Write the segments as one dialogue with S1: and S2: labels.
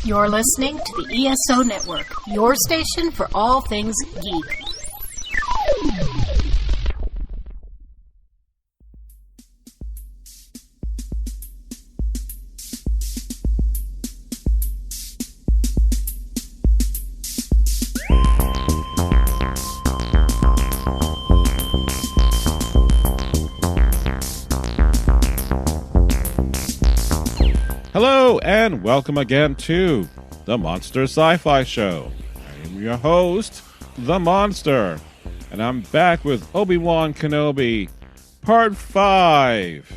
S1: You're listening to the ESO Network, your station for all things geek.
S2: Hello, and welcome again to the Monster Sci-Fi Show. I am your host, The Monster, and I'm back with Obi-Wan Kenobi, part 5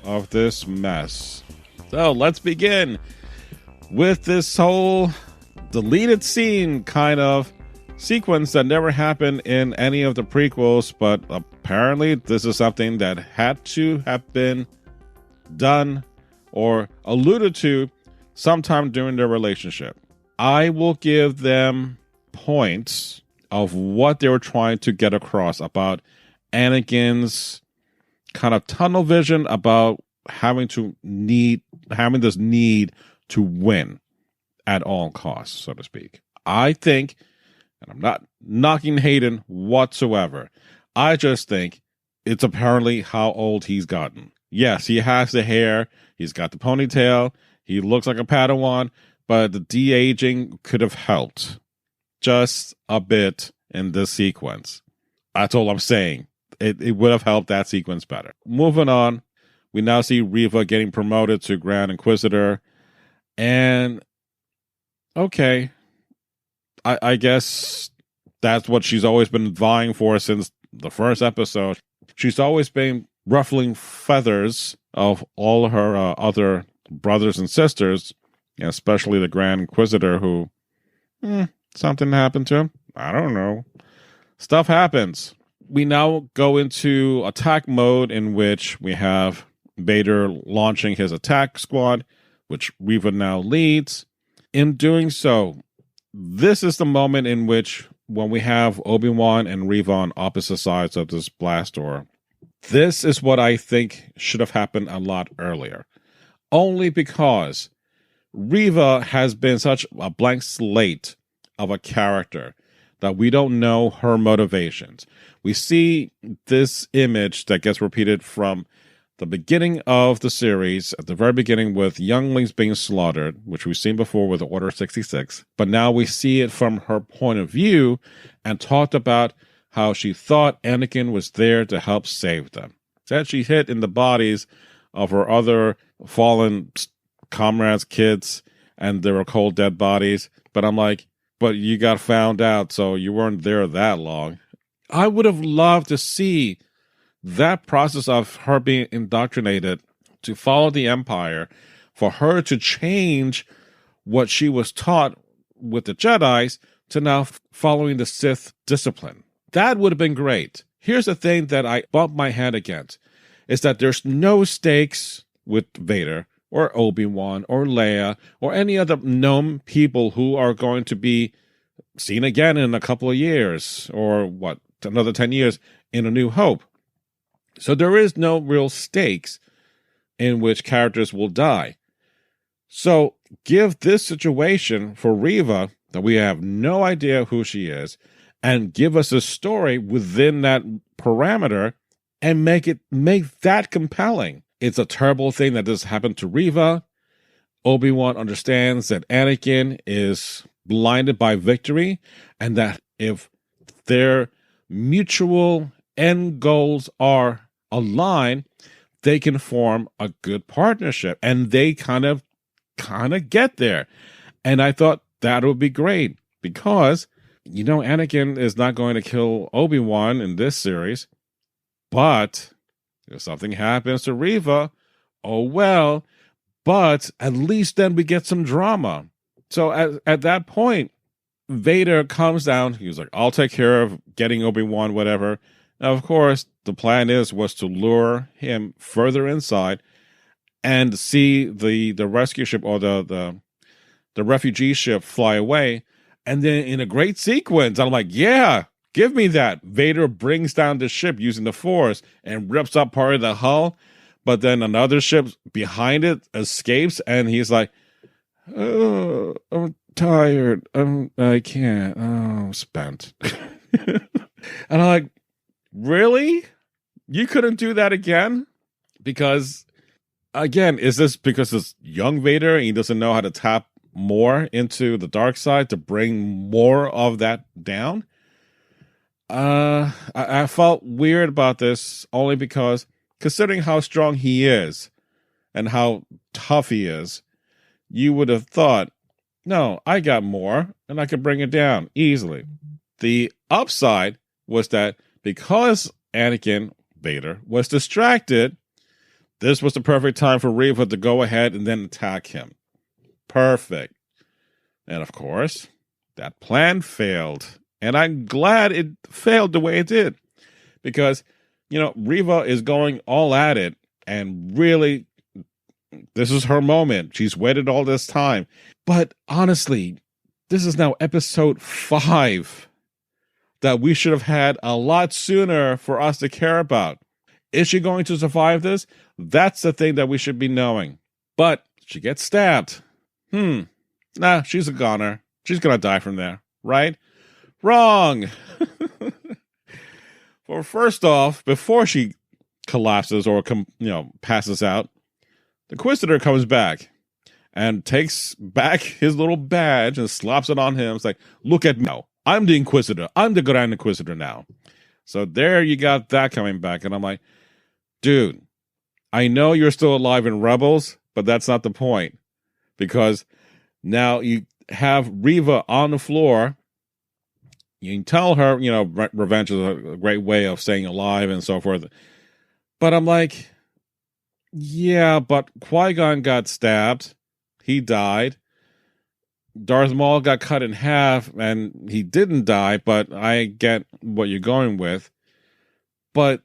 S2: of this mess. So let's begin with this whole deleted scene kind of sequence that never happened in any of the prequels, but apparently this is something that had to have been done or alluded to sometime during their relationship. I will give them points of what they were trying to get across about Anakin's kind of tunnel vision about having this need to win at all costs, so to speak. I think, and I'm not knocking Hayden whatsoever, I just think it's apparently how old he's gotten. Yes, he has the hair, he's got the ponytail, he looks like a Padawan, but the de-aging could have helped just a bit in this sequence. That's all I'm saying. It would have helped that sequence better. Moving on, we now see Reva getting promoted to Grand Inquisitor, and okay, I guess that's what she's always been vying for since the first episode. She's always been ruffling feathers of all her other brothers and sisters, especially the Grand Inquisitor, who something happened to him. I don't know. Stuff happens. We now go into attack mode, in which we have Vader launching his attack squad, which Reva now leads. In doing so, this is the moment in which, when we have Obi-Wan and Reva on opposite sides of this blast door, this is what I think should have happened a lot earlier. Only because Reva has been such a blank slate of a character that we don't know her motivations. We see this image that gets repeated from the beginning of the series, at the very beginning, with younglings being slaughtered, which we've seen before with Order 66. But now we see it from her point of view, and talked about how she thought Anakin was there to help save them. Said she hid in the bodies of her other fallen comrades' kids, and they were cold, dead bodies. But I'm like, but you got found out, so you weren't there that long. I would have loved to see that process of her being indoctrinated to follow the Empire, for her to change what she was taught with the Jedis to now following the Sith discipline. That would have been great. Here's the thing that I bump my head against, is that there's no stakes with Vader or Obi-Wan or Leia or any other known people who are going to be seen again in a couple of years, or another 10 years in A New Hope. So there is no real stakes in which characters will die. So give this situation for Reva, that we have no idea who she is, and give us a story within that parameter, and make that compelling. It's a terrible thing that this happened to Reva. Obi-Wan understands that Anakin is blinded by victory, and that if their mutual end goals are aligned, they can form a good partnership, and they kind of get there. And I thought that would be great, because Anakin is not going to kill Obi-Wan in this series, but if something happens to Reva, oh well, but at least then we get some drama. So at that point, Vader comes down, he's like, I'll take care of getting Obi-Wan, whatever. Now, of course, the plan was to lure him further inside and see the rescue ship, or the refugee ship, fly away. And then in a great sequence, I'm like, yeah, give me that. Vader brings down the ship using the Force and rips up part of the hull. But then another ship behind it escapes, and he's like, Oh, I'm tired. I can't. Oh, I'm spent. And I'm like, really? You couldn't do that again? Because, again, is this because it's young Vader and he doesn't know how to tap more into the dark side to bring more of that down? I felt weird about this only because, considering how strong he is and how tough he is, you would have thought, no, I got more and I could bring it down easily. The upside was that because Anakin Vader was distracted, this was the perfect time for Reva to go ahead and then attack him. Perfect. And of course, that plan failed. And I'm glad it failed the way it did. Because, Reva is going all at it. And really, this is her moment. She's waited all this time. But honestly, this is now episode 5 that we should have had a lot sooner for us to care about. Is she going to survive this? That's the thing that we should be knowing. But she gets stabbed. Nah, she's a goner. She's going to die from there, right? Wrong. Well, first off, before she collapses or passes out, the Inquisitor comes back and takes back his little badge and slaps it on him. It's like, look at me now. I'm the Inquisitor. I'm the Grand Inquisitor now. So there you got that coming back. And I'm like, dude, I know you're still alive in Rebels, but that's not the point. Because now you have Reva on the floor. You can tell her, revenge is a great way of staying alive and so forth. But I'm like, yeah, but Qui-Gon got stabbed. He died. Darth Maul got cut in half and he didn't die, but I get what you're going with. But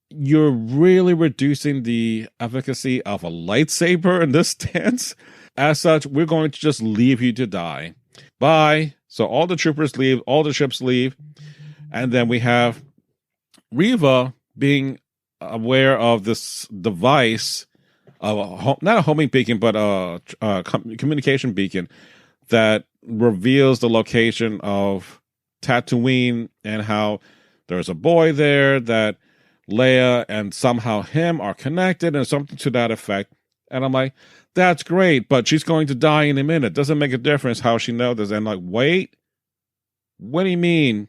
S2: you're really reducing the efficacy of a lightsaber in this stance. As such, we're going to just leave you to die. Bye. So all the troopers leave, all the ships leave, and then we have Reva being aware of this device, not a homing beacon, but a communication beacon that reveals the location of Tatooine and how there's a boy there that Leia and somehow him are connected and something to that effect. And I'm like, that's great, but she's going to die in a minute. Doesn't make a difference how she knows this. And like, wait, what do you mean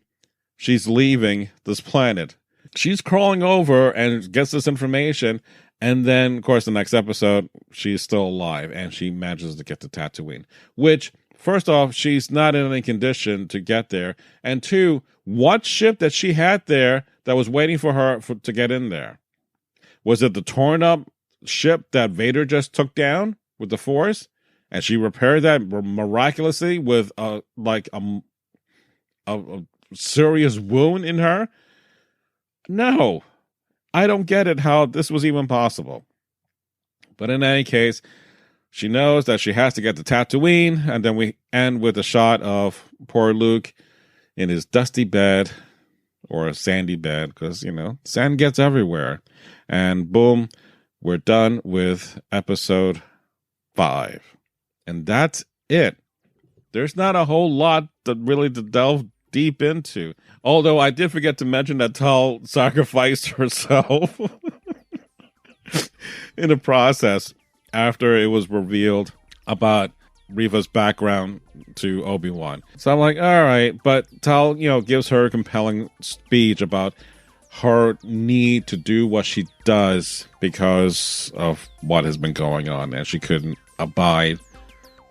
S2: she's leaving this planet? She's crawling over and gets this information. And then, of course, the next episode, she's still alive and she manages to get to Tatooine, which, first off, she's not in any condition to get there. And two, what ship that she had there that was waiting for her to get in there? Was it the torn up ship that Vader just took down with the Force, and she repaired that miraculously with a serious wound in her? No, I don't get it how this was even possible. But in any case, she knows that she has to get to Tatooine, and then we end with a shot of poor Luke in his dusty bed, or a sandy bed, because, sand gets everywhere. And boom, we're done with episode 5. And that's it. There's not a whole lot to delve deep into. Although I did forget to mention that Tal sacrificed herself in the process after it was revealed about Reva's background to Obi-Wan. So I'm like, all right, but Tal, gives her a compelling speech about her need to do what she does because of what has been going on, and she couldn't abide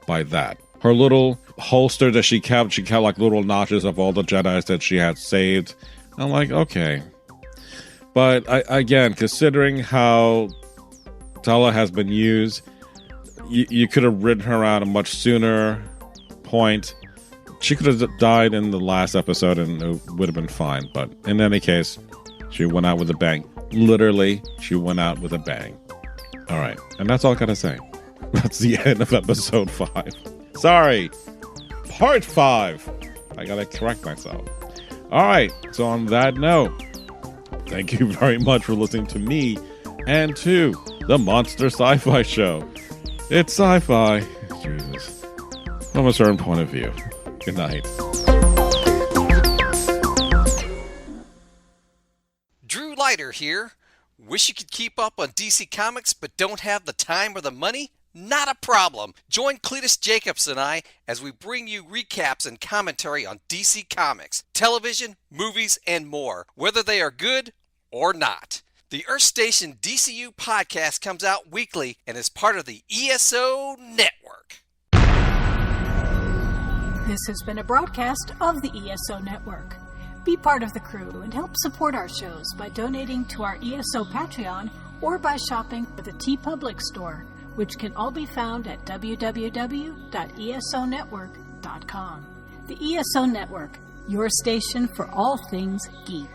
S2: by that. Her little holster that she kept like little notches of all the Jedis that she had saved. I'm like, okay. But again, considering how Tala has been used, you could have ridden her out a much sooner point. She could have died in the last episode and it would have been fine. But in any case, she went out with a bang. Literally, she went out with a bang. All right. And that's all I gotta say. That's the end of episode 5. Sorry. Part 5. I gotta correct myself. All right. So on that note, thank you very much for listening to me and to the Monster Sci-Fi Show. It's sci-fi. It's Jesus. From a certain point of view. Good night.
S3: Drew Leiter here. Wish you could keep up on DC Comics but don't have the time or the money? Not a problem. Join Cletus Jacobs and I as we bring you recaps and commentary on DC Comics, television, movies, and more, whether they are good or not. The Earth Station DCU podcast comes out weekly and is part of the ESO Network.
S1: This has been a broadcast of the ESO Network. Be part of the crew and help support our shows by donating to our ESO Patreon or by shopping at the TeePublic store, which can all be found at www.esonetwork.com. The ESO Network, your station for all things geek.